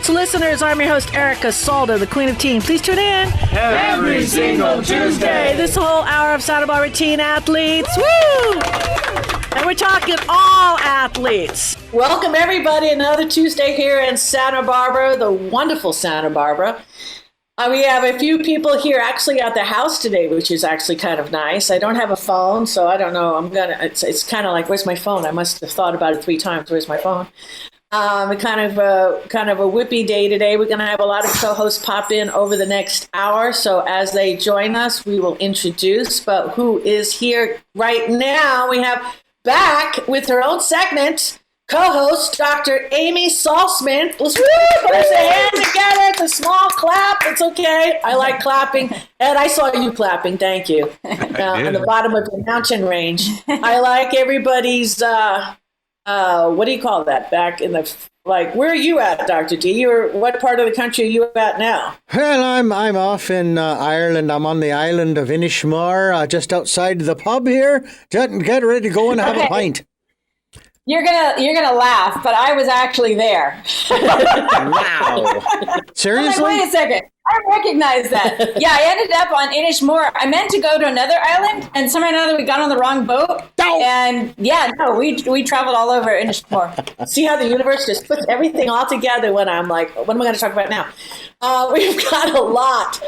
sports listeners. I'm your host, Erica Salda, the Queen of Teen. Please tune in every single Tuesday. This whole hour of Santa Barbara teen athletes. Woo! And we're talking all athletes. Welcome, everybody. Another Tuesday here in Santa Barbara, the wonderful Santa Barbara. We have a few people here actually at the house today, which is actually kind of nice. I don't have a phone, so I don't know. It's kind of like, where's my phone? I must have thought about it 3 times. Where's my phone? Kind of a whippy day today. We're going to have a lot of co-hosts pop in over the next hour. So as they join us, we will introduce. But who is here right now? We have back with her own segment, co-host Dr. Amy Saltzman. Let's put our hands together. It's a small clap. It's okay. I like clapping. And I saw you clapping. Thank you. On the bottom of the mountain range. I like everybody's, what do you call that? Back in the, where are you at, Dr. D? What part of the country are you at now? Well, I'm off in Ireland. I'm on the island of Inishmore, just outside the pub here. Get ready to go and have a pint. You're gonna laugh, but I was actually there. Wow! Seriously? Wait a second. I recognize that. Yeah, I ended up on Inishmore. I meant to go to another island, and somehow or another we got on the wrong boat. No. And we traveled all over Inishmore. See how the universe just puts everything all together when I'm like, what am I going to talk about now? We've got a lot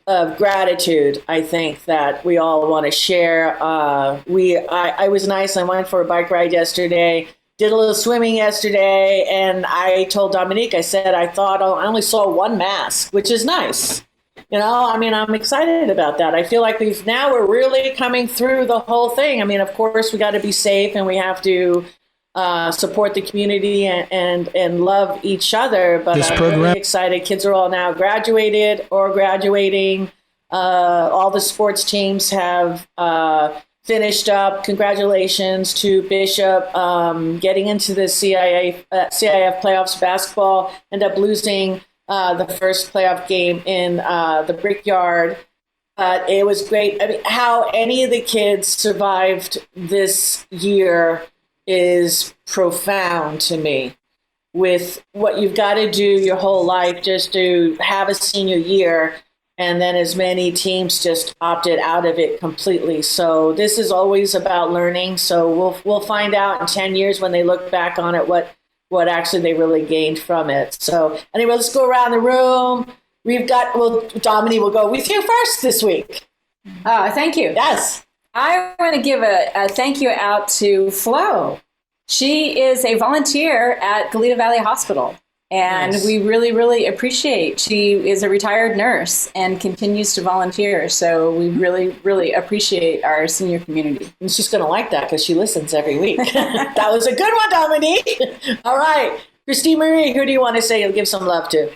of gratitude, I think, that we all want to share. I was nice. I went for a bike ride yesterday. Did a little swimming yesterday, and I told Dominique, I said, I thought I only saw one mask, which is nice. I'm excited about that. I feel like we're really coming through the whole thing. Of course, we got to be safe, and we have to support the community and love each other. But I'm really excited. Kids are all now graduated or graduating. All the sports teams have finished up. Congratulations to Bishop getting into the CIF playoffs. Basketball ended up losing the first playoff game in the Brickyard. But it was great. How any of the kids survived this year is profound to me. With what you've got to do your whole life just to have a senior year. And then as many teams just opted out of it completely. So this is always about learning. So we'll find out in 10 years when they look back on it what actually they really gained from it. So anyway, let's go around the room. Dominique will go with you first this week. Oh, thank you. Yes. I want to give a thank you out to Flo. She is a volunteer at Goleta Valley Hospital. And nice. We really, really appreciate. She is a retired nurse and continues to volunteer. So we really, really appreciate our senior community. And she's going to like that because she listens every week. That was a good one, Dominique. All right. Christine Marie, who do you want to say you'll give some love to?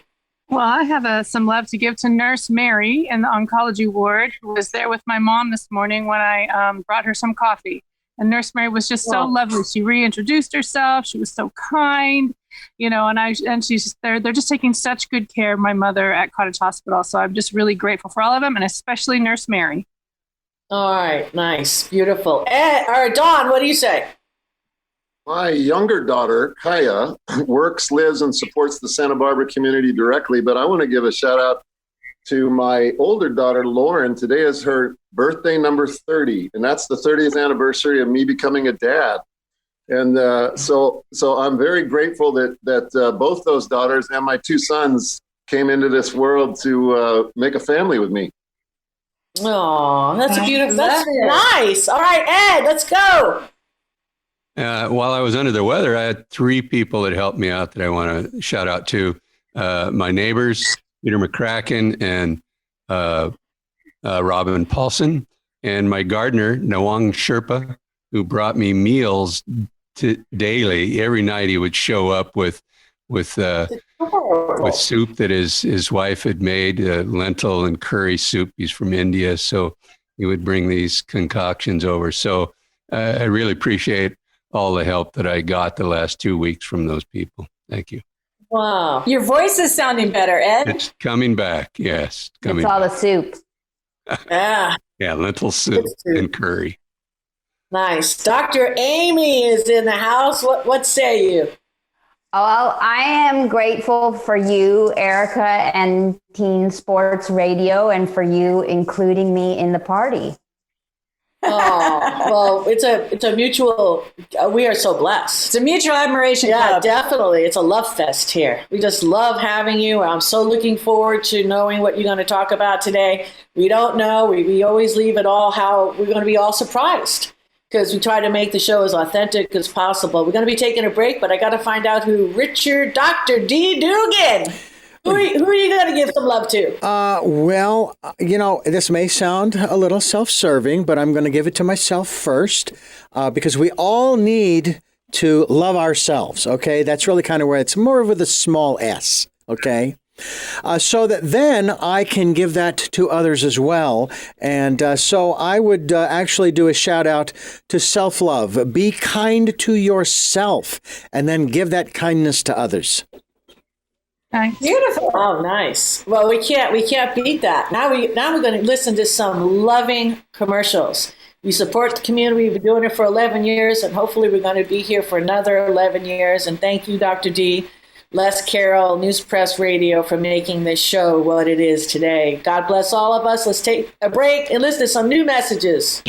Well, I have some love to give to Nurse Mary in the oncology ward, who was there with my mom this morning when I brought her some coffee. And Nurse Mary was just so lovely. She reintroduced herself. She was so kind. And she's they're just taking such good care of my mother at Cottage Hospital. So I'm just really grateful for all of them, and especially Nurse Mary. All right, nice, beautiful. All right, Dawn, what do you say? My younger daughter, Kaya, works, lives, and supports the Santa Barbara community directly, but I want to give a shout out to my older daughter, Lauren. Today is her birthday number 30, and that's the 30th anniversary of me becoming a dad. And so I'm very grateful that both those daughters and my 2 sons came into this world to make a family with me. Oh, that's beautiful. That's nice. All right, Ed, let's go. While I was under the weather, I had 3 people that helped me out that I want to shout out to. My neighbors, Peter McCracken and Robin Paulson, and my gardener, Nawang Sherpa, who brought me meals daily. Every night he would show up with soup that his wife had made, lentil and curry soup. He's from India, so he would bring these concoctions over. So I really appreciate all the help that I got the last 2 weeks from those people. Thank you. Wow. Your voice is sounding better, Ed. It's coming back. Yes. It's all the soup. Yeah. Yeah, lentil soup and curry. Nice. Dr. Amy is in the house. What say you? Well, I am grateful for you, Erica, and Teen Sports Radio, and for you including me in the party. Oh, well, it's a mutual, we are so blessed. It's a mutual admiration Yeah, club. definitely. It's a love fest here. We just love having you. I'm so looking forward to knowing what you're going to talk about today. We don't know. We always leave it all how we're going to be all surprised because we try to make the show as authentic as possible. We're going to be taking a break, but I got to find out who Dr. D. Dugan. Who are you going to give some love to? Well, this may sound a little self-serving, but I'm going to give it to myself first because we all need to love ourselves, okay? That's really kind of where it's more with a small s, okay? So that then I can give that to others as well. And so I would actually do a shout out to self-love. Be kind to yourself and then give that kindness to others. Nice. Beautiful. Oh, nice. Well, we can't beat that. Now we're going to listen to some loving commercials. We support the community. We've been doing it for 11 years, and hopefully we're going to be here for another 11 years. And thank you, Dr. D, Les Carroll, News Press Radio, for making this show what it is today. God bless all of us. Let's take a break and listen to some new messages.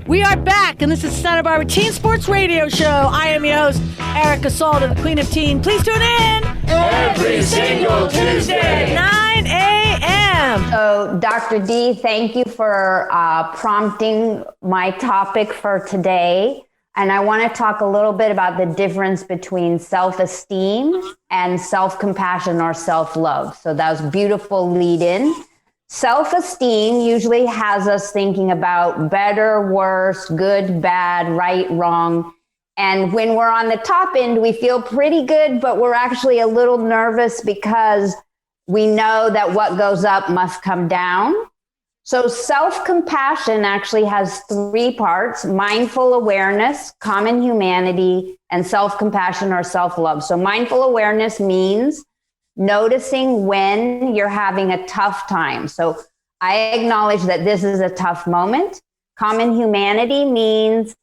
We are back, and this is Santa Barbara Teen Sports Radio Show. I am your host, Erica Salter, the Queen of Teen. Please tune in Every single Tuesday. 9 a.m. So, Dr. D, thank you for prompting my topic for today. And I want to talk a little bit about the difference between self-esteem and self-compassion or self-love. So that was beautiful lead in. Self-esteem usually has us thinking about better, worse, good, bad, right, wrong. And when we're on the top end, we feel pretty good, but we're actually a little nervous because we know that what goes up must come down. So self-compassion actually has 3 parts: mindful awareness, common humanity, and self-compassion or self-love. So mindful awareness means noticing when you're having a tough time. So I acknowledge that this is a tough moment. Common humanity means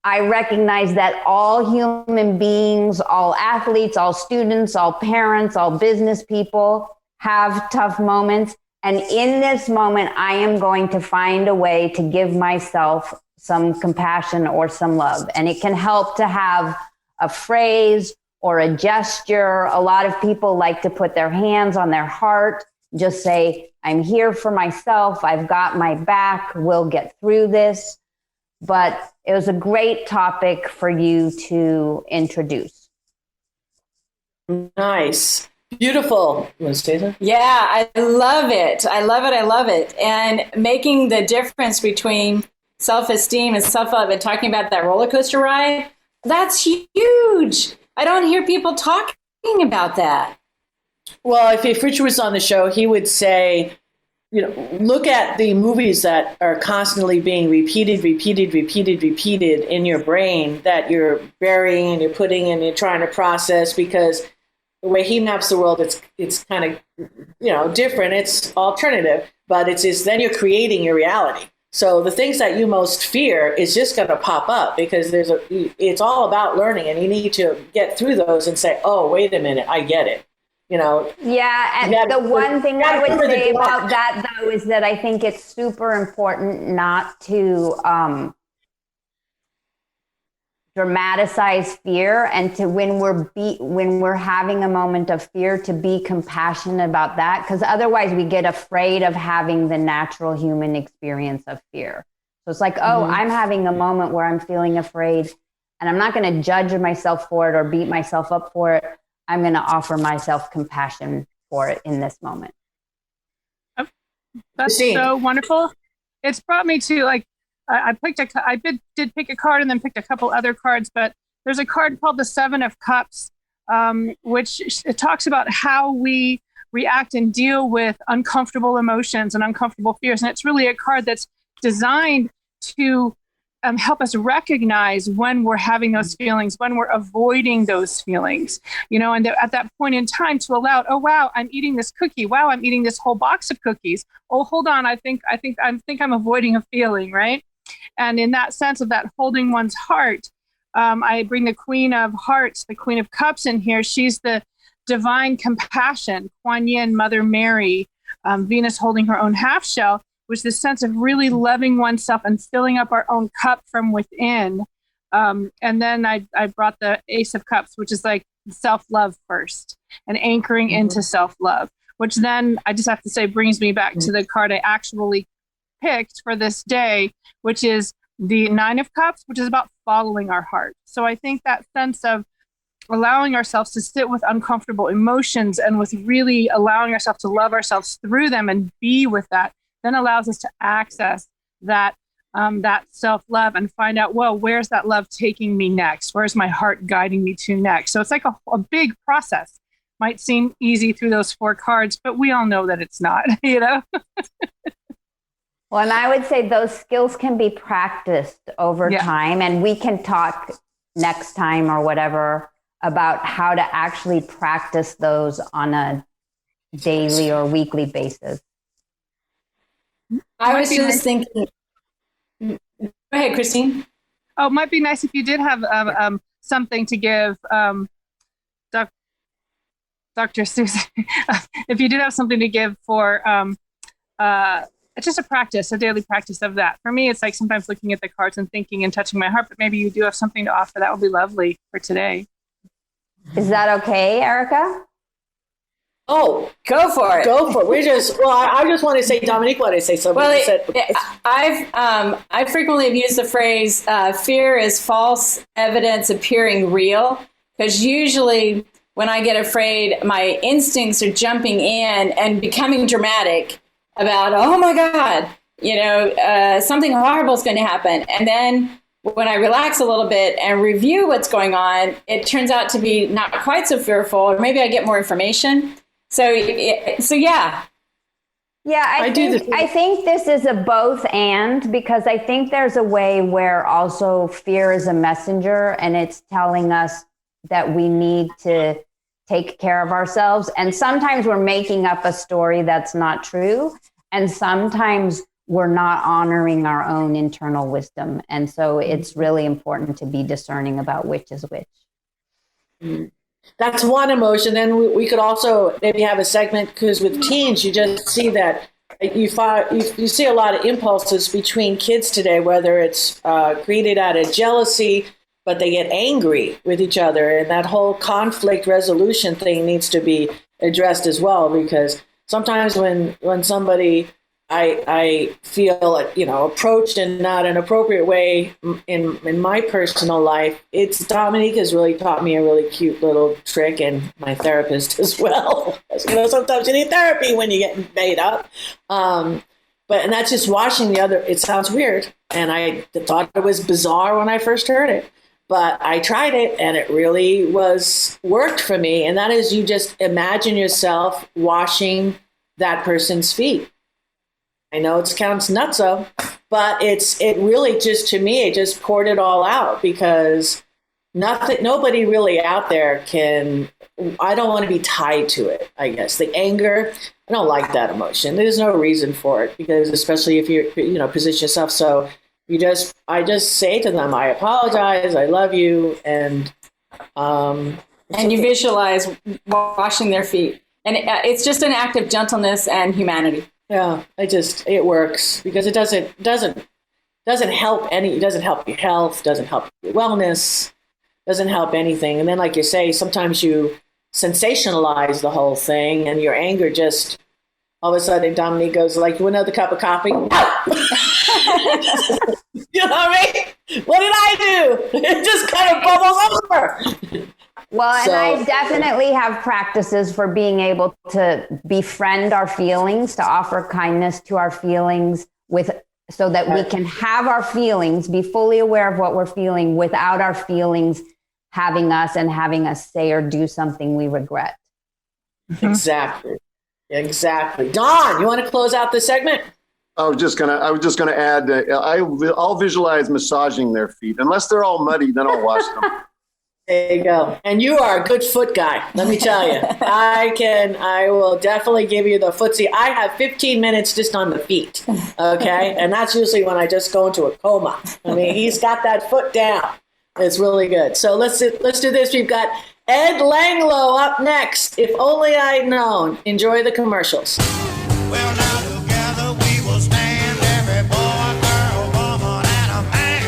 I recognize that all human beings, all athletes, all students, all parents, all business people have tough moments. And in this moment, I am going to find a way to give myself some compassion or some love. And it can help to have a phrase or a gesture. A lot of people like to put their hands on their heart, just say, I'm here for myself. I've got my back. We'll get through this. But it was a great topic for you to introduce. Nice. Beautiful. You want to say that? Yeah, I love it. I love it. I love it. And making the difference between self-esteem and self-love and talking about that roller coaster ride, that's huge. I don't hear people talking about that. Well, if Richard was on the show, he would say, look at the movies that are constantly being repeated in your brain that you're burying and you're putting and you're trying to process, because the way he maps the world, it's kind of, different. It's alternative, but it's then you're creating your reality. So the things that you most fear is just going to pop up because it's all about learning, and you need to get through those and say, oh, wait a minute, I get it. Yeah, and the one thing I would say about that, though, is that I think it's super important not to dramatize fear, and to when we're having a moment of fear, to be compassionate about that, because otherwise we get afraid of having the natural human experience of fear. So it's like, I'm having a moment where I'm feeling afraid, and I'm not going to judge myself for it or beat myself up for it. I'm going to offer myself compassion for it in this moment. That's so wonderful. It's brought me to I did pick a card and then picked a couple other cards, but there's a card called the 7 of Cups, which it talks about how we react and deal with uncomfortable emotions and uncomfortable fears. And it's really a card that's designed to help us recognize when we're having those feelings, when we're avoiding those feelings, and at that point in time to allow, oh, wow, I'm eating this cookie. Wow, I'm eating this whole box of cookies. Oh, hold on. I think I'm avoiding a feeling, right? And in that sense of that holding one's heart, I bring the Queen of Hearts, the Queen of Cups in here. She's the divine compassion, Kuan Yin, Mother Mary, Venus holding her own half shell, was this sense of really loving oneself and filling up our own cup from within. And then I brought the Ace of Cups, which is like self-love first and anchoring into self-love, which then I just have to say brings me back to the card I actually picked for this day, which is the Nine of Cups, which is about following our heart. So I think that sense of allowing ourselves to sit with uncomfortable emotions and with really allowing ourselves to love ourselves through them and be with that, then allows us to access that self-love and find out, well, where's that love taking me next? Where's my heart guiding me to next? So it's like a big process. Might seem easy through those 4 cards, but we all know that it's not, Well, and I would say those skills can be practiced over time, and we can talk next time or whatever about how to actually practice those on a daily or weekly basis. I was just thinking. Go ahead, Christine. Oh, it might be nice if you did have something to give Dr. Susie. If you did have something to give for just a daily practice of that. For me, it's like sometimes looking at the cards and thinking and touching my heart, but maybe you do have something to offer. That would be lovely for today. Is that okay, Erica? Oh, go for it. Go for it. I just want to say, Dominique wanted to say something. Well, I frequently have used the phrase, fear is false evidence appearing real, because usually when I get afraid, my instincts are jumping in and becoming dramatic about, oh my God, something horrible is going to happen. And then when I relax a little bit and review what's going on, it turns out to be not quite so fearful, or maybe I get more information. So yeah. Yeah, I think this is a both and, because I think there's a way where also fear is a messenger and it's telling us that we need to take care of ourselves. And sometimes we're making up a story that's not true. And sometimes we're not honoring our own internal wisdom. And so it's really important to be discerning about which is which. Mm. That's one emotion. Then we could also maybe have a segment, because with teens, you just see that you see a lot of impulses between kids today, whether it's created out of jealousy, but they get angry with each other. And that whole conflict resolution thing needs to be addressed as well, because sometimes when somebody I feel approached in not an appropriate way in my personal life, Dominique has really taught me a really cute little trick, and my therapist as well. Sometimes you need therapy when you get made up. And that's just watching the other. It sounds weird, and I thought it was bizarre when I first heard it, but I tried it, and it really worked for me. And that is, you just imagine yourself washing that person's feet. I know it sounds nutso, but it really just, to me, it just poured it all out, because nobody really out there I don't want to be tied to it, I guess. The anger, I don't like that emotion. There's no reason for it, because especially if you position yourself. So I just say to them, I apologize, I love you. And you visualize washing their feet. And it's just an act of gentleness and humanity. Yeah, it works, because it doesn't help it doesn't help your health, doesn't help your wellness, doesn't help anything. And then, like you say, sometimes you sensationalize the whole thing, and your anger just all of a sudden, Dominique goes like, "You want another cup of coffee?" You know what I mean? What did I do? It just kind of bubbles over. Well, and I definitely have practices for being able to befriend our feelings, to offer kindness to our feelings so that we can have our feelings, be fully aware of what we're feeling without our feelings having us say or do something we regret. Exactly. Don, you want to close out the segment? I was just gonna add that I'll visualize massaging their feet. Unless they're all muddy, then I'll wash them. There you go. And you are a good foot guy, let me tell you. I will definitely give you the footsie. I have 15 minutes just on the feet, okay? And that's usually when I just go into a coma. I mean, he's got that foot down. It's really good. So let's do this. We've got Ed Langlow up next. If only I'd known. Enjoy the commercials. Well, now together we will stand, every boy, girl, woman, and a man.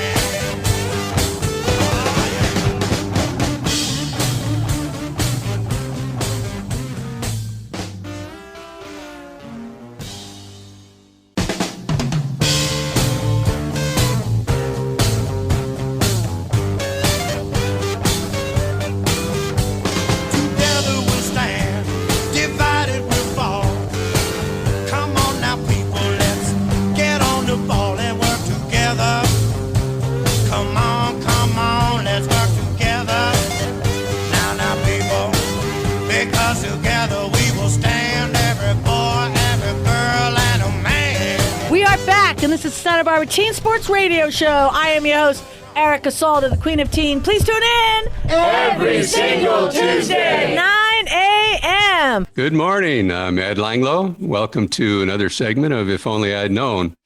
Together we'll stand, divided we'll fall. Come on now, people, let's get on the ball and work together. Come on, let's work together. Now, people, because together we will stand, every boy, every girl, and a man. We are back, and this is Santa Barbara Teen Sports Radio Show. I am your host, Erica Salter, the Queen of Teen. Please tune in Every single Tuesday. 9 a.m. Good morning. I'm Ed Langlow. Welcome to another segment of If Only I'd Known.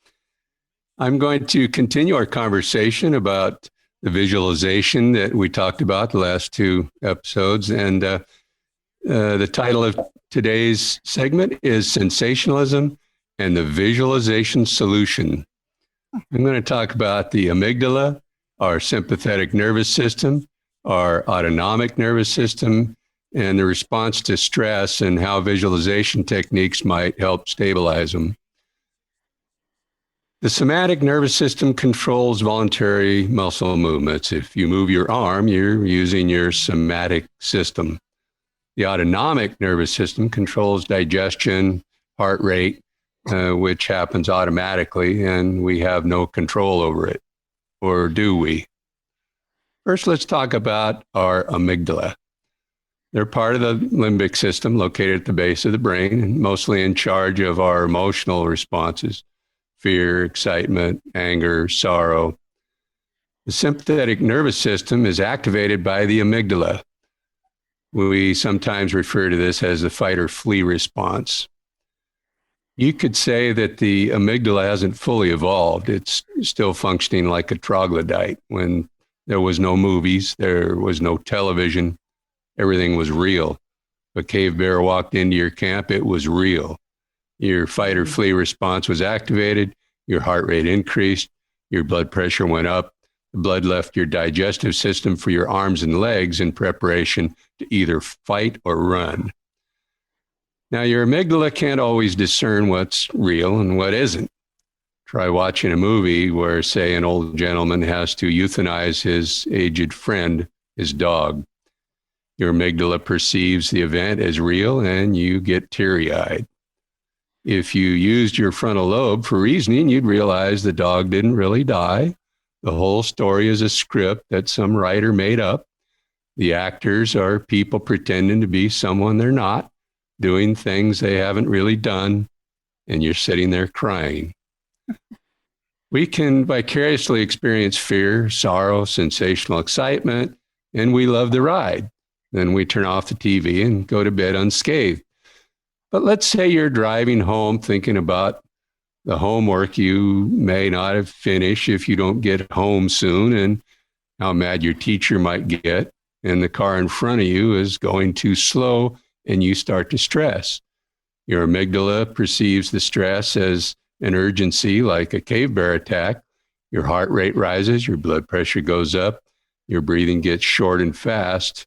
I'm going to continue our conversation about the visualization that we talked about the last two episodes. And the title of today's segment is Sensationalism and the Visualization Solution. I'm going to talk about the amygdala, our sympathetic nervous system, our autonomic nervous system, and the response to stress and how visualization techniques might help stabilize them. The somatic nervous system controls voluntary muscle movements. If you move your arm, you're using your somatic system. The autonomic nervous system controls digestion, heart rate, which happens automatically, and we have no control over it. Or do we? First, let's talk about our amygdala. They're part of the limbic system located at the base of the brain and mostly in charge of our emotional responses, fear, excitement, anger, sorrow. The sympathetic nervous system is activated by the amygdala. We sometimes refer to this as the fight or flee response. You could say that the amygdala hasn't fully evolved. It's still functioning like a troglodyte. When there was no movies, there was no television, everything was real. If a cave bear walked into your camp, it was real. Your fight or flee response was activated, your heart rate increased, your blood pressure went up, the blood left your digestive system for your arms and legs in preparation to either fight or run. Now, your amygdala can't always discern what's real and what isn't. Try watching a movie where, say, an old gentleman has to euthanize his aged friend, his dog. Your amygdala perceives the event as real and you get teary-eyed. If you used your frontal lobe for reasoning, you'd realize the dog didn't really die. The whole story is a script that some writer made up. The actors are people pretending to be someone they're not, doing things they haven't really done, and you're sitting there crying. We can vicariously experience fear, sorrow, sensational excitement, and we love the ride. Then we turn off the TV and go to bed unscathed. But let's say you're driving home thinking about the homework you may not have finished if you don't get home soon, and how mad your teacher might get, and the car in front of you is going too slow, and you start to stress. Your amygdala perceives the stress as an urgency, like a cave bear attack. Your heart rate rises, your blood pressure goes up, your breathing gets short and fast.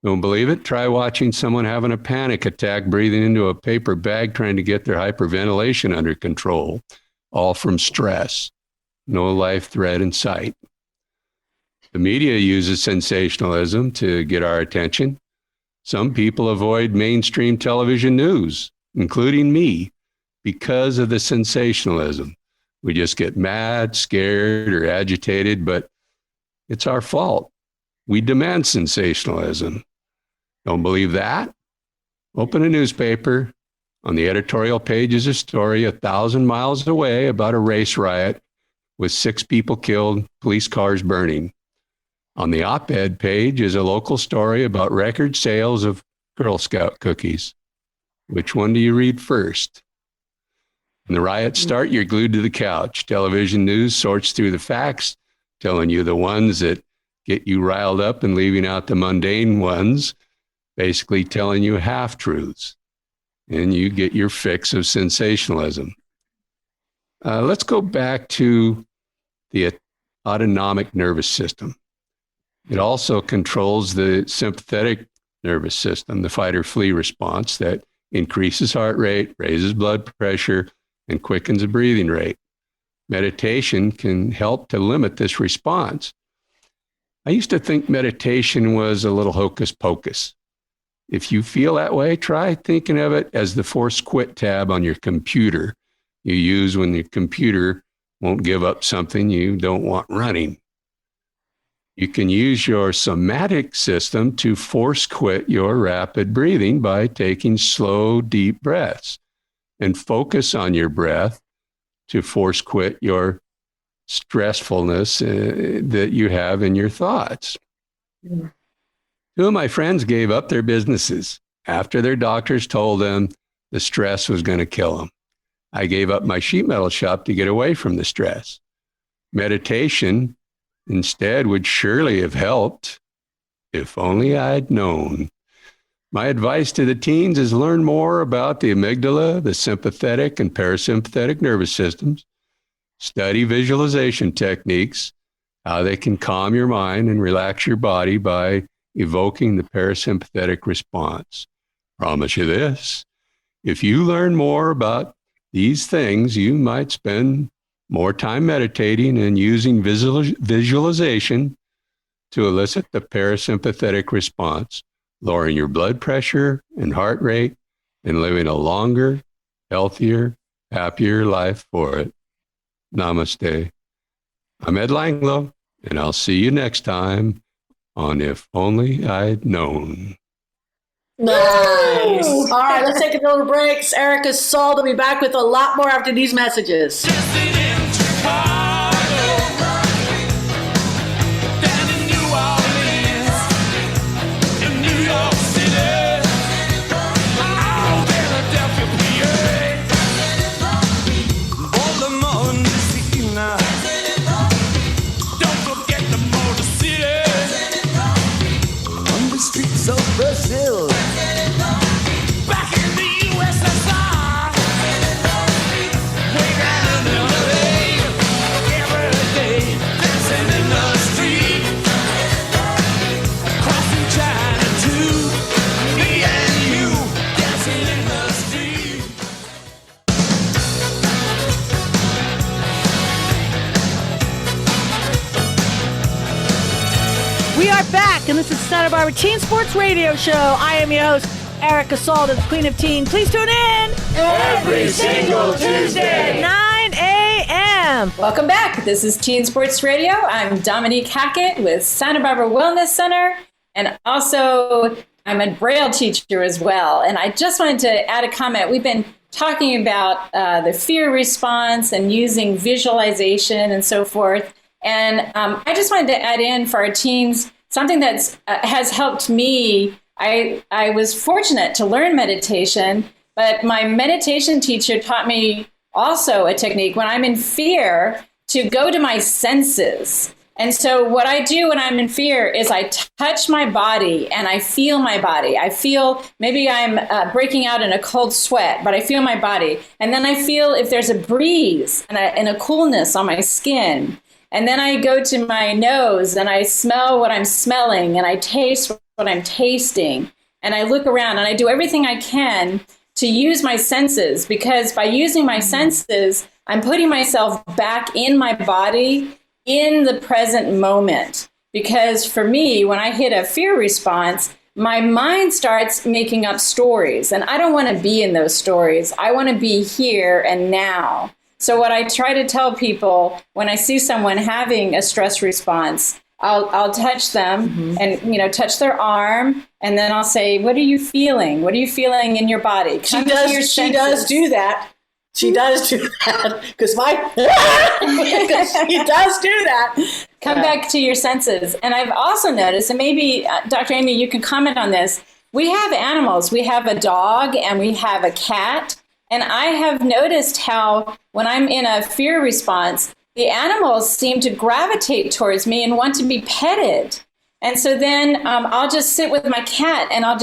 Don't believe it? Try watching someone having a panic attack, breathing into a paper bag, trying to get their hyperventilation under control, all from stress. No life threat in sight. The media uses sensationalism to get our attention. Some people avoid mainstream television news, including me, because of the sensationalism. We just get mad, scared, or agitated, but it's our fault. We demand sensationalism. Don't believe that? Open a newspaper, On the editorial page is a story 1,000 miles away about a race riot with 6 people killed, police cars burning. On the op-ed page is a local story about record sales of Girl Scout cookies. Which one do you read first? When the riots start, you're glued to the couch. Television news sorts through the facts, telling you the ones that get you riled up and leaving out the mundane ones, basically telling you half-truths. And you get your fix of sensationalism. Let's go back to the autonomic nervous system. It also controls the sympathetic nervous system, the fight or flee response that increases heart rate, raises blood pressure, and quickens the breathing rate. Meditation can help to limit this response. I used to think meditation was a little hocus pocus. If you feel that way, try thinking of it as the force quit tab on your computer you use when your computer won't give up something you don't want running. You can use your somatic system to force quit your rapid breathing by taking slow, deep breaths and focus on your breath to force quit your stressfulness that you have in your thoughts. Yeah. 2 of my friends gave up their businesses after their doctors told them the stress was going to kill them. I gave up my sheet metal shop to get away from the stress. Meditation instead would surely have helped if only I'd known. My advice to the teens is learn more about the amygdala, the sympathetic and parasympathetic nervous systems. Study visualization techniques, how they can calm your mind and relax your body by evoking the parasympathetic response. Promise you this, if you learn more about these things, you might spend more time meditating and using visualization to elicit the parasympathetic response, lowering your blood pressure and heart rate, and living a longer, healthier, happier life for it. Namaste. I'm Ed Langlow, and I'll see you next time on If Only I'd Known. Nice. All right, let's take a little break. Erica Salt will be back with a lot more after these messages. Brazil. Back in the USSR. Way down in LA. Every day dancing in the street. Crossing China too. Me and you dancing in the street. We are back, and this is Santa Barbara Teen Sports Radio Show. I am your host, Erica Salt, the Queen of Teen. Please tune in every single Tuesday, 9 a.m. Welcome back. This is Teen Sports Radio. I'm Dominique Hackett with Santa Barbara Wellness Center, and also I'm a Braille teacher as well. And I just wanted to add a comment. We've been talking about the fear response and using visualization and so forth. And I just wanted to add in for our teens something that has helped me. I was fortunate to learn meditation, but my meditation teacher taught me also a technique when I'm in fear to go to my senses. And so what I do when I'm in fear is I touch my body and I feel my body. I feel maybe I'm breaking out in a cold sweat, but I feel my body. And then I feel if there's a breeze and a coolness on my skin. And then I go to my nose and I smell what I'm smelling and I taste what I'm tasting. And I look around and I do everything I can to use my senses, because by using my senses, I'm putting myself back in my body in the present moment. Because for me, when I hit a fear response, my mind starts making up stories. And I don't want to be in those stories. I want to be here and now. So what I try to tell people when I see someone having a stress response, I'll touch them and, touch their arm. And then I'll say, what are you feeling? What are you feeling in your body? She does do that. She does do that because she does do that. Come back to your senses. And I've also noticed, and maybe Dr. Amy, you can comment on this. We have animals. We have a dog and we have a cat. And I have noticed how when I'm in a fear response, the animals seem to gravitate towards me and want to be petted. And so then I'll just sit with my cat and I'll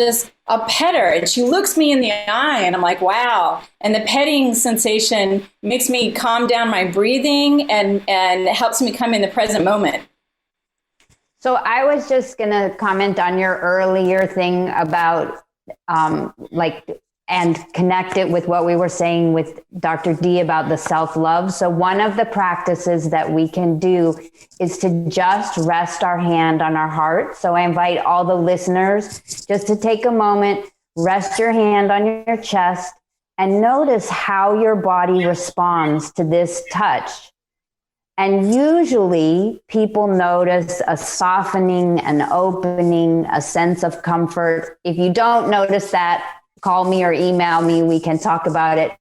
pet her. And she looks me in the eye and I'm like, wow. And the petting sensation makes me calm down my breathing and helps me come in the present moment. So I was just going to comment on your earlier thing about and connect it with what we were saying with Dr. D about the self-love. So one of the practices that we can do is to just rest our hand on our heart. So I invite all the listeners just to take a moment, rest your hand on your chest, and notice how your body responds to this touch. And usually people notice a softening, an opening, a sense of comfort. If you don't notice that, call me or email me. We can talk about it.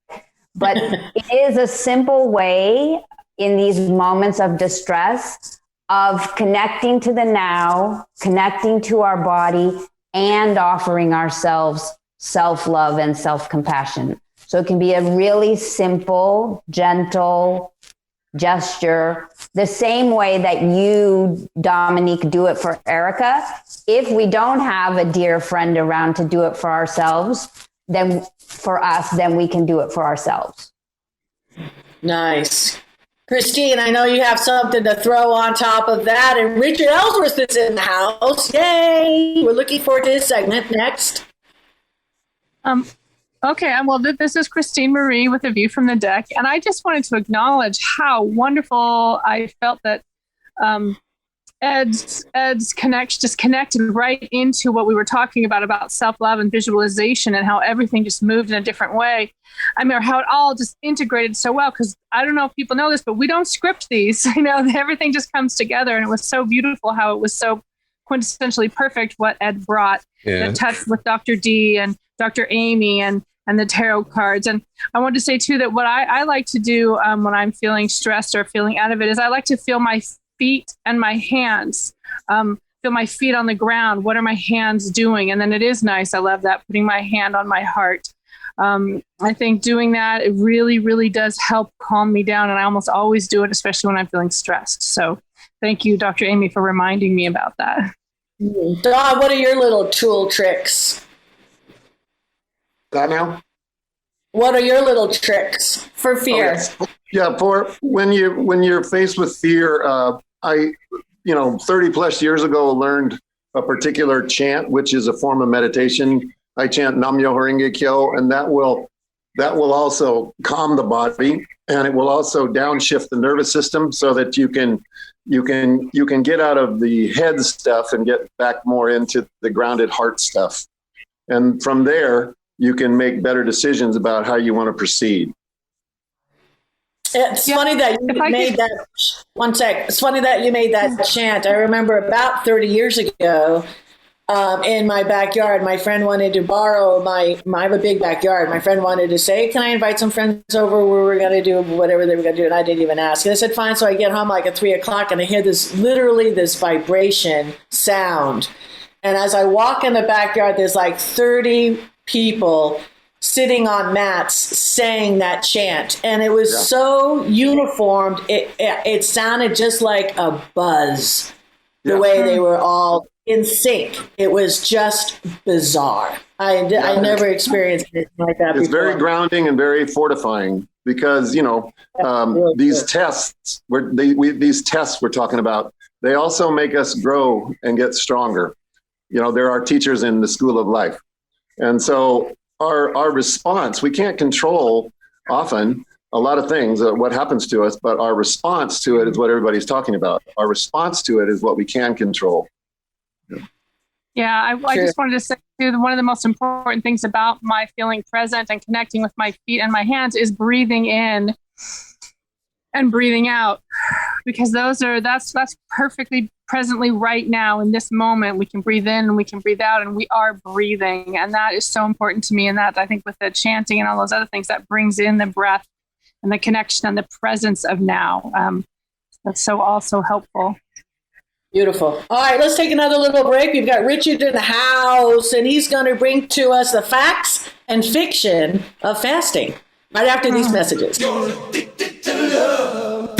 But it is a simple way in these moments of distress of connecting to the now, connecting to our body, and offering ourselves self-love and self-compassion. So it can be a really simple, gentle gesture, the same way that you, Dominique, do it for Erica. If we don't have a dear friend around to do it for ourselves, then we can do it for ourselves. Nice. Christine, I know you have something to throw on top of that. And Richard Ellsworth is in the house. Yay! We're looking forward to his segment next. Okay, well, this is Christine Marie with A View from the Deck, and I just wanted to acknowledge how wonderful I felt that Ed's just connected right into what we were talking about self-love and visualization, and how everything just moved in a different way. I mean, how it all just integrated so well, because I don't know if people know this, but we don't script these. Everything just comes together, and it was so beautiful how it was so quintessentially perfect what Ed brought. The touch with Dr. D and Dr. Amy and the tarot cards. And I wanted to say too that what I like to do when I'm feeling stressed or feeling out of it is I like to feel my feet and my hands, feel my feet on the ground. What are my hands doing? And then it is nice. I love that, putting my hand on my heart. I think doing that, it really, really does help calm me down. And I almost always do it, especially when I'm feeling stressed. So thank you, Dr. Amy, for reminding me about that. Dawn, what are your little tool tricks? That now? What are your little tricks for fear? Yeah, for when you're faced with fear, I 30 plus years ago learned a particular chant, which is a form of meditation. I chant Nam Myoho Renge Kyo, and that will also calm the body, and it will also downshift the nervous system so that you can get out of the head stuff and get back more into the grounded heart stuff. And from there, you can make better decisions about how you want to proceed. It's funny that you made that. One sec. It's funny that you made that chant. I remember about 30 years ago, in my backyard, my friend wanted to borrow I have a big backyard. My friend wanted to say, can I invite some friends over where we're going to do whatever they were going to do? And I didn't even ask. And I said, fine. So I get home like at 3:00 and I hear this vibration sound. And as I walk in the backyard, there's like 30 people sitting on mats saying that chant. And it was so uniformed. It sounded just like a buzz, the way they were all in sync. It was just bizarre. I never experienced anything like that before. It's very grounding and very fortifying because, these tests we're talking about, they also make us grow and get stronger. There are teachers in the school of life. And so our response, we can't control often a lot of things, what happens to us, but our response to it is what everybody's talking about. Our response to it is what we can control. Yeah, I just wanted to say too, one of the most important things about my feeling present and connecting with my feet and my hands is breathing in and breathing out, because that's perfectly presently right now in this moment. We can breathe in and we can breathe out, and we are breathing. And that is so important to me. And that, I think, with the chanting and all those other things, that brings in the breath and the connection and the presence of now. That's so also helpful. Beautiful. All right, let's take another little break. We've got Richard in the house, and he's going to bring to us the facts and fiction of fasting right after these messages. You're addicted to love.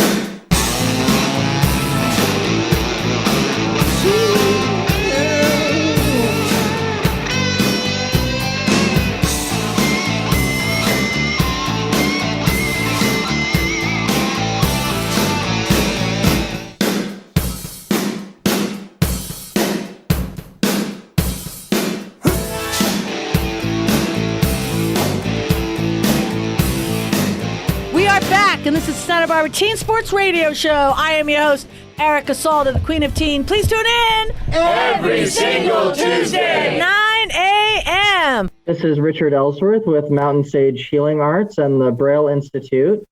And this is Santa Barbara Teen Sports Radio Show. I am your host, Erica Salda, the Queen of Teen. Please tune in every single Tuesday, 9 a.m. This is Richard Ellsworth with Mountain Sage Healing Arts and the Braille Institute.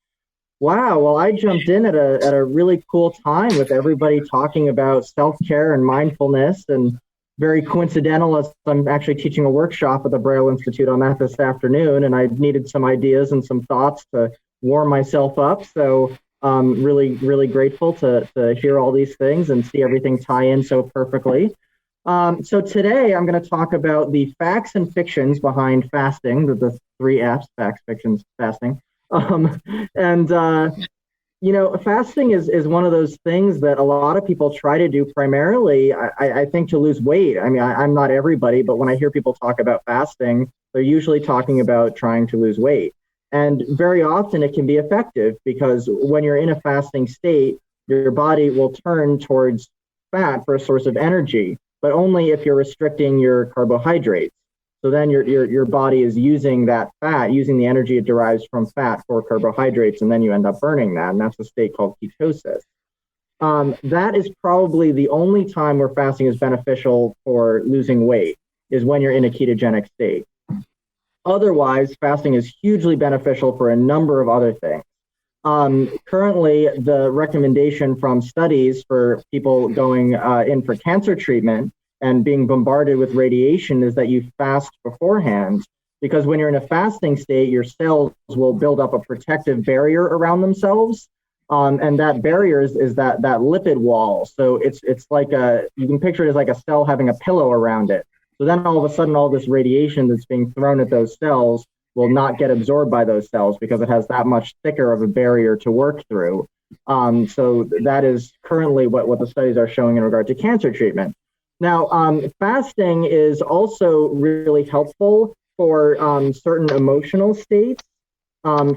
Wow, well, I jumped in at a really cool time with everybody talking about self-care and mindfulness, and very coincidental as I'm actually teaching a workshop at the Braille Institute on that this afternoon, and I needed some ideas and some thoughts to warm myself up. So really, really grateful to hear all these things and see everything tie in so perfectly. So today I'm going to talk about the facts and fictions behind fasting, the 3 F's, facts, fictions, fasting. Fasting is one of those things that a lot of people try to do primarily, I think, to lose weight. I mean, I'm not everybody, but when I hear people talk about fasting, they're usually talking about trying to lose weight. And very often it can be effective, because when you're in a fasting state, your body will turn towards fat for a source of energy, but only if you're restricting your carbohydrates. So then your body is using that fat, using the energy it derives from fat for carbohydrates, and then you end up burning that, and that's a state called ketosis. That is probably the only time where fasting is beneficial for losing weight, is when you're in a ketogenic state. Otherwise, fasting is hugely beneficial for a number of other things. Currently, the recommendation from studies for people going in for cancer treatment and being bombarded with radiation is that you fast beforehand, because when you're in a fasting state, your cells will build up a protective barrier around themselves. And that barrier is that lipid wall. So it's like you can picture it as like a cell having a pillow around it. So then all of a sudden, all this radiation that's being thrown at those cells will not get absorbed by those cells, because it has that much thicker of a barrier to work through. So that is currently what the studies are showing in regard to cancer treatment. Now, fasting is also really helpful for certain emotional states.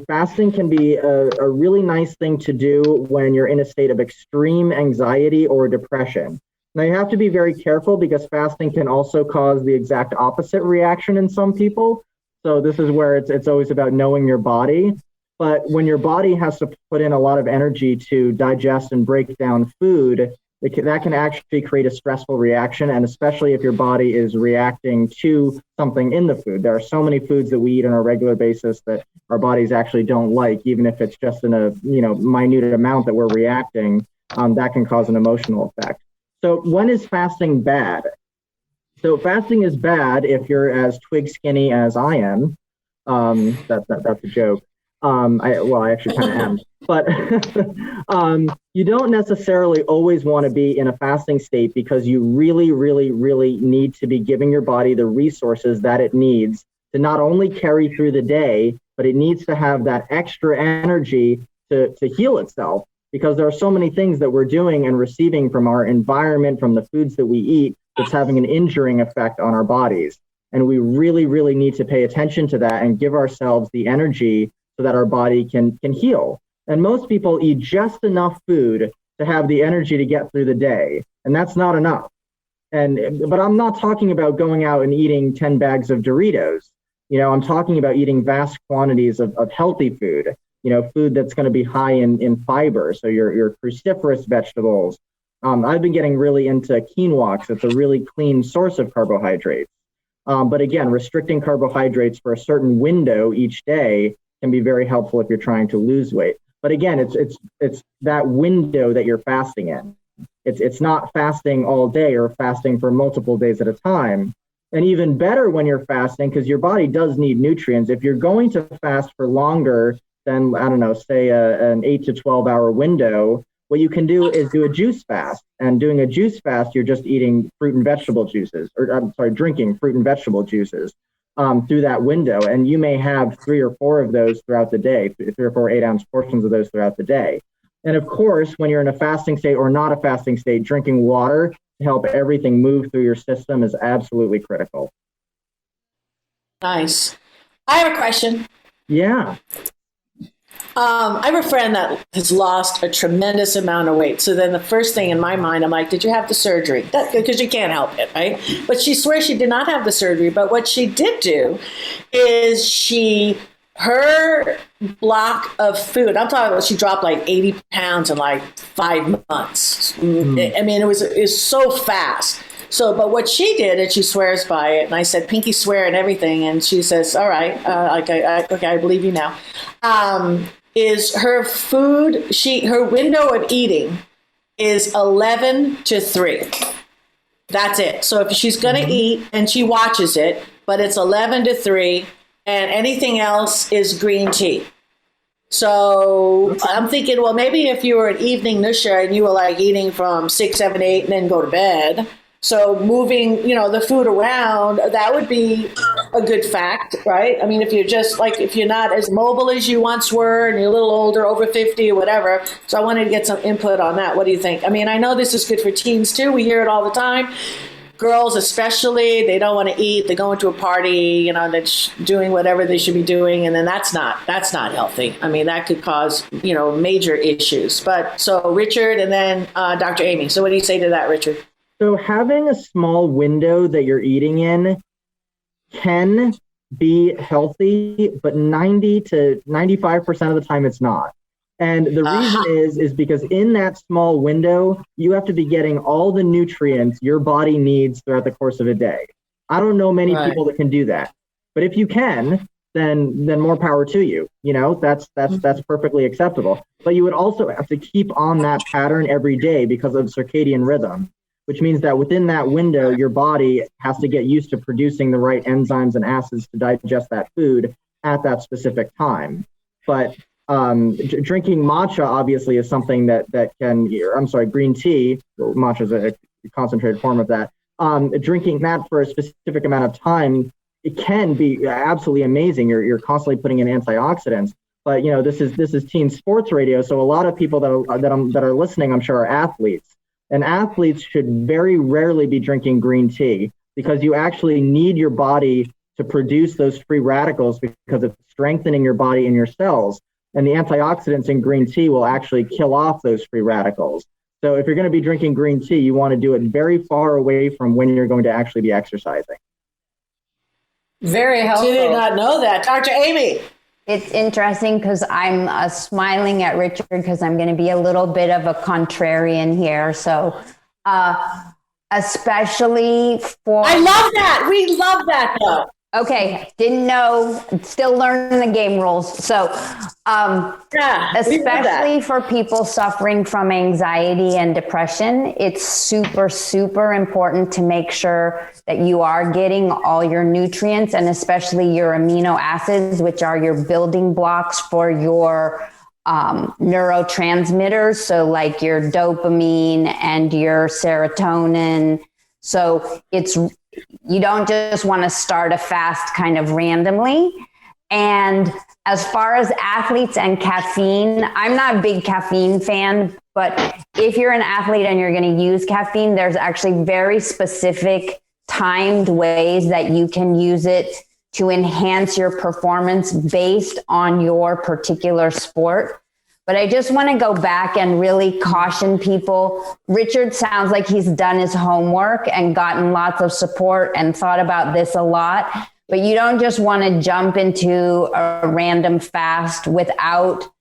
Fasting can be a really nice thing to do when you're in a state of extreme anxiety or depression. Now, you have to be very careful, because fasting can also cause the exact opposite reaction in some people. So this is where it's always about knowing your body. But when your body has to put in a lot of energy to digest and break down food, that can actually create a stressful reaction, and especially if your body is reacting to something in the food. There are so many foods that we eat on a regular basis that our bodies actually don't like, even if it's just in a minute amount that we're reacting. That can cause an emotional effect. So when is fasting bad? So fasting is bad if you're as twig skinny as I am. That's a joke. I actually kind of am. But you don't necessarily always want to be in a fasting state, because you really, really, really need to be giving your body the resources that it needs to not only carry through the day, but it needs to have that extra energy to heal itself. Because there are so many things that we're doing and receiving from our environment, from the foods that we eat, that's having an injuring effect on our bodies. And we really, really need to pay attention to that and give ourselves the energy so that our body can heal. And most people eat just enough food to have the energy to get through the day, and that's not enough. But I'm not talking about going out and eating 10 bags of Doritos. I'm talking about eating vast quantities of healthy food. Food that's going to be high in fiber. So your cruciferous vegetables. I've been getting really into quinoa, because it's a really clean source of carbohydrates. But again, restricting carbohydrates for a certain window each day can be very helpful if you're trying to lose weight. But again, it's that window that you're fasting in. It's not fasting all day or fasting for multiple days at a time. And even better when you're fasting, because your body does need nutrients. If you're going to fast for longer than, I don't know, say an 8 to 12 hour window, what you can do is do a juice fast. And doing a juice fast, you're just eating fruit and vegetable juices, drinking fruit and vegetable juices through that window. And you may have 3 or 4 of those throughout the day, 3 or 4 8-ounce portions of those throughout the day. And of course, when you're in a fasting state or not a fasting state, drinking water to help everything move through your system is absolutely critical. Nice. I have a question. Yeah. I have a friend that has lost a tremendous amount of weight. So then the first thing in my mind, I'm like, did you have the surgery? Because you can't help it, right? But she swears she did not have the surgery. But what she did do is her block of food, I'm talking about, she dropped like 80 pounds in like 5 months. Mm-hmm. I mean, it was so fast. So, but what she did, and she swears by it, and I said, pinky swear and everything, and she says, all right, okay, I believe you now, is her food, her window of eating is 11 to 3. That's it. So if she's going to eat, and she watches it, but it's 11 to 3, and anything else is green tea. So I'm thinking, well, maybe if you were an evening nusha and you were like eating from 6, 7, 8, and then go to bed, so moving, the food around, that would be a good fact, right? I mean, if you're not as mobile as you once were and you're a little older, over 50 or whatever. So I wanted to get some input on that. What do you think? I mean, I know this is good for teens too. We hear it all the time. Girls especially, they don't want to eat. They go into a party, they're doing whatever they should be doing. And then that's not healthy. I mean, that could cause, major issues. But so Richard and then Dr. Amy. So what do you say to that, Richard? So having a small window that you're eating in can be healthy, but 90 to 95% of the time it's not. And the reason is because in that small window, you have to be getting all the nutrients your body needs throughout the course of a day. I don't know many people that can do that, but if you can, then more power to you. That's perfectly acceptable. But you would also have to keep on that pattern every day because of circadian rhythm, which means that within that window, your body has to get used to producing the right enzymes and acids to digest that food at that specific time. But drinking matcha obviously is something that green tea, matcha is a concentrated form of that. Drinking that for a specific amount of time, it can be absolutely amazing. You're constantly putting in antioxidants. But this is teen sports radio, so a lot of people that are listening, I'm sure, are athletes. And athletes should very rarely be drinking green tea because you actually need your body to produce those free radicals because it's strengthening your body and your cells. And the antioxidants in green tea will actually kill off those free radicals. So if you're going to be drinking green tea, you want to do it very far away from when you're going to actually be exercising. Very helpful. You did not know that. Dr. Amy. It's interesting because I'm smiling at Richard because I'm going to be a little bit of a contrarian here. So especially for... I love that. We love that, though. Okay, didn't know, still learning the game rules. So especially for people suffering from anxiety and depression, it's super, super important to make sure that you are getting all your nutrients and especially your amino acids, which are your building blocks for your neurotransmitters. So like your dopamine and your serotonin. So you don't just want to start a fast kind of randomly. And as far as athletes and caffeine, I'm not a big caffeine fan, but if you're an athlete and you're going to use caffeine, there's actually very specific timed ways that you can use it to enhance your performance based on your particular sport. But I just want to go back and really caution people. Richard sounds like he's done his homework and gotten lots of support and thought about this a lot. But you don't just want to jump into a random fast without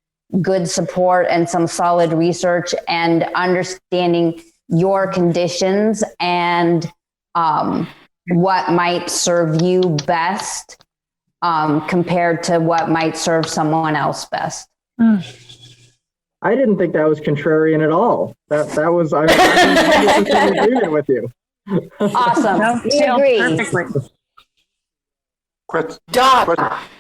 good support and some solid research and understanding your conditions and what might serve you best compared to what might serve someone else best. I didn't think that was contrarian at all. That was I'm in agreement with you. Awesome. We agree.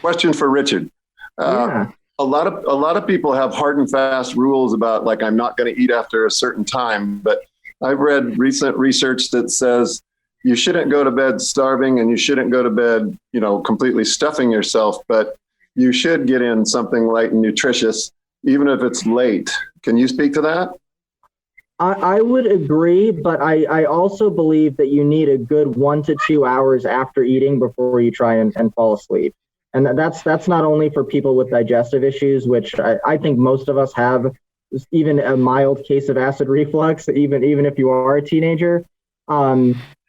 Question for Richard. Yeah. A lot of people have hard and fast rules about, like, I'm not going to eat after a certain time, but I've read recent research that says you shouldn't go to bed starving and you shouldn't go to bed, completely stuffing yourself, but you should get in something light and nutritious, even if it's late. Can you speak to that? I would agree, but I also believe that you need a good 1 to 2 hours after eating before you try and fall asleep. And that's not only for people with digestive issues, which I think most of us have, even a mild case of acid reflux, even if you are a teenager.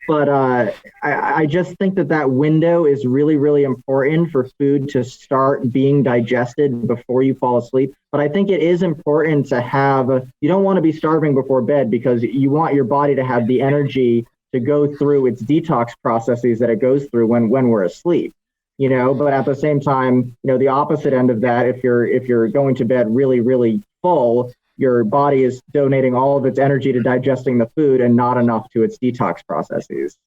But I just think that window is really, really important for food to start being digested before you fall asleep. But I think it is important to you don't want to be starving before bed, because you want your body to have the energy to go through its detox processes that it goes through when we're asleep. But at the same time, the opposite end of that, if you're going to bed really, really full, your body is donating all of its energy to digesting the food and not enough to its detox processes.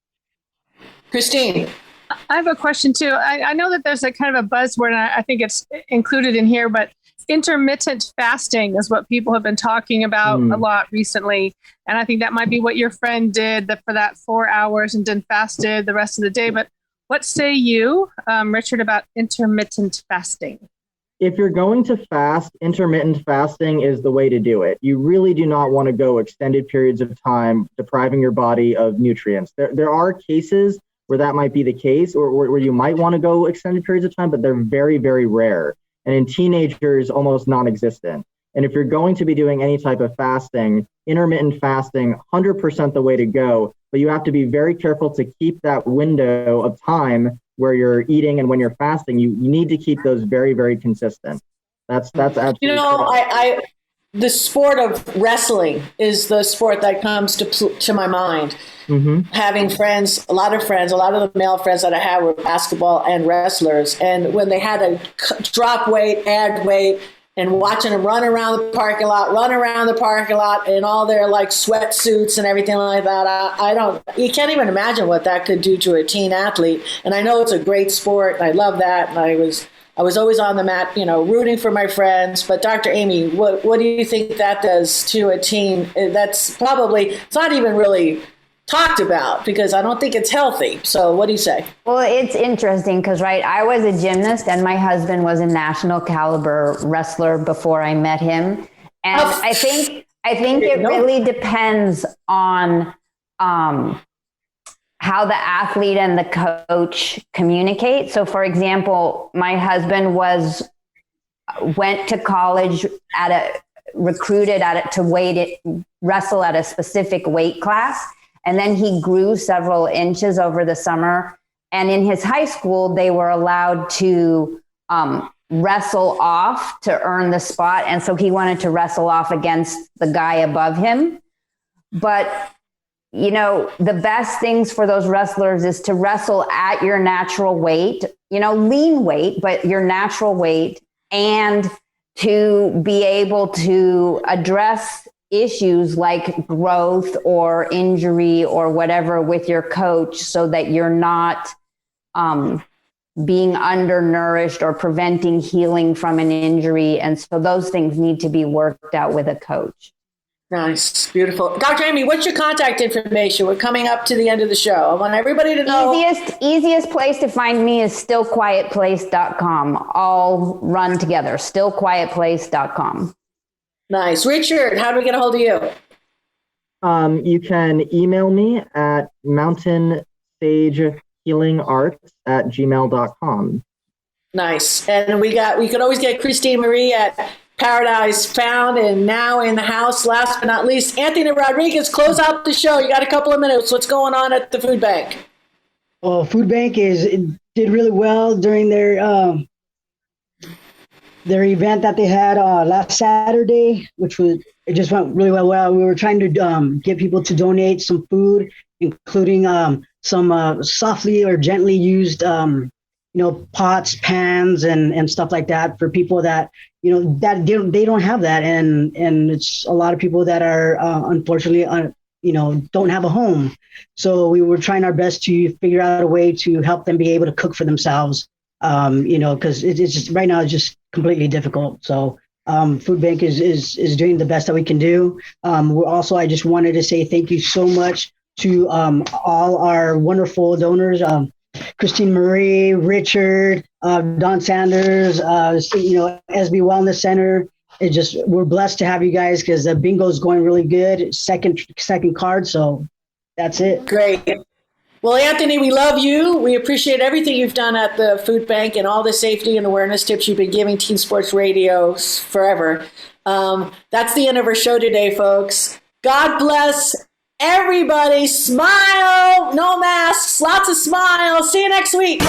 Christine. I have a question too. I know that there's a kind of a buzzword, and I think it's included in here, but intermittent fasting is what people have been talking about a lot recently. And I think that might be what your friend did for that 4 hours and then fasted the rest of the day. But what say you, Richard, about intermittent fasting? If you're going to fast, intermittent fasting is the way to do it. You really do not want to go extended periods of time depriving your body of nutrients. There are cases where that might be the case, or where you might want to go extended periods of time, but they're very, very rare. And in teenagers, almost non-existent. And if you're going to be doing any type of fasting, intermittent fasting, 100% the way to go. But you have to be very careful to keep that window of time where you're eating and when you're fasting. You need to keep those very, very consistent. That's absolutely I the sport of wrestling is the sport that comes to my mind. Mm-hmm. Having friends, a lot of the male friends that I had were basketball and wrestlers. And when they had to drop weight, add weight, and watching them run around the parking lot in all their like sweatsuits and everything like that. You can't even imagine what that could do to a teen athlete. And I know it's a great sport, and I love that. And I was always on the mat, rooting for my friends. But Dr. Amy, what do you think that does to a teen? It's not even really talked about, because I don't think it's healthy. So what do you say? Well, it's interesting because, I was a gymnast and my husband was a national caliber wrestler before I met him. And I think it really depends on how the athlete and the coach communicate. So for example, my husband went to college recruited to wrestle at a specific weight class. And then he grew several inches over the summer. And in his high school, they were allowed to wrestle off to earn the spot. And so he wanted to wrestle off against the guy above him. But, the best things for those wrestlers is to wrestle at your natural weight, lean weight, but your natural weight, and to be able to address issues like growth or injury or whatever with your coach, so that you're not being undernourished or preventing healing from an injury. And so those things need to be worked out with a coach. Nice. Beautiful. Dr. Amy, what's your contact information? We're coming up to the end of the show. I want everybody to know. Easiest place to find me is stillquietplace.com. All run together. Stillquietplace.com. Nice. Richard, how do we get a hold of you? You can email me at mountainsagehealingarts@gmail.com. Nice. And we could always get Christine Marie at Paradise Found, and now in the house. Last but not least, Anthony Rodriguez, close out the show. You got a couple of minutes. What's going on at the food bank? Well, food bank did really well during their event that they had last Saturday, it just went really well. We were trying to get people to donate some food, including some softly or gently used pots, pans, and stuff like that for people that, that they don't have that. And it's a lot of people that are unfortunately, don't have a home. So we were trying our best to figure out a way to help them be able to cook for themselves, because it's just right now it's just completely difficult. So Food Bank is doing the best that we can do. Also, I just wanted to say thank you so much to all our wonderful donors, Christine Marie, Richard, Don Sanders, SB Wellness Center. We're blessed to have you guys because the bingo is going really good. Second card, so that's it. Great. Well, Anthony, we love you. We appreciate everything you've done at the Food Bank and all the safety and awareness tips you've been giving Teen Sports Radio forever. That's the end of our show today, folks. God bless everybody. Smile. No masks. Lots of smiles. See you next week.